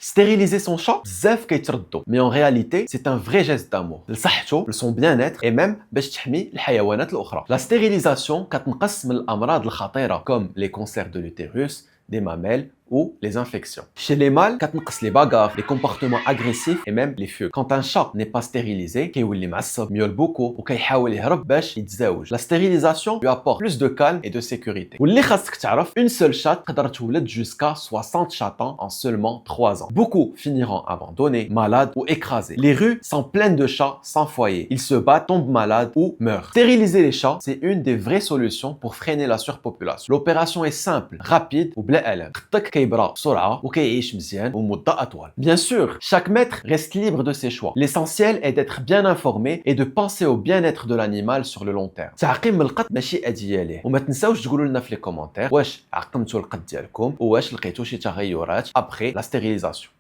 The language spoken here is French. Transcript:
Stériliser son chat, bzaf كيتردوا. Mais en réalité, c'est un vrai geste d'amour. لصحته, لson bien-être et même باش تحمي الحيوانات الأخرى. La stérilisation كتنقص من الأمراض الخطيرة comme les cancers de l'utérus, des mamelles ou les infections. Chez les mâles, كتنقص les bagarres, les comportements agressifs et même les fugues. Quand un chat n'est pas stérilisé, كيولي معصب, miaule beaucoup ou كيحاول يهرب باش يتزاوج. La stérilisation lui apporte plus de calme et de sécurité. واللي خاصك تعرف, une seule chatte تقدر تولد jusqu'à 60 chatons en seulement 3 ans. Beaucoup finiront abandonnés, malades ou écrasés. Les rues sont pleines de chats sans foyer. Ils se battent, tombent malades ou meurent. Stériliser les chats, c'est une des vraies solutions pour freiner la surpopulation. L'opération est simple, rapide ou بلا ألم. كيبرى بسرعة وكيعيش مزيان ومدة أطول. Bien sûr, chaque maître reste libre de ses choix. L'essentiel est d'être bien informé et de penser au bien-être de l'animal sur le long terme. تعقيم من القط ماشي أذية ليه. وما تنساوش تقولوا لنا في les commentaires واش عقمتوا القط ديالكم وواش لقيتوا شي تغيرات après la stérilisation.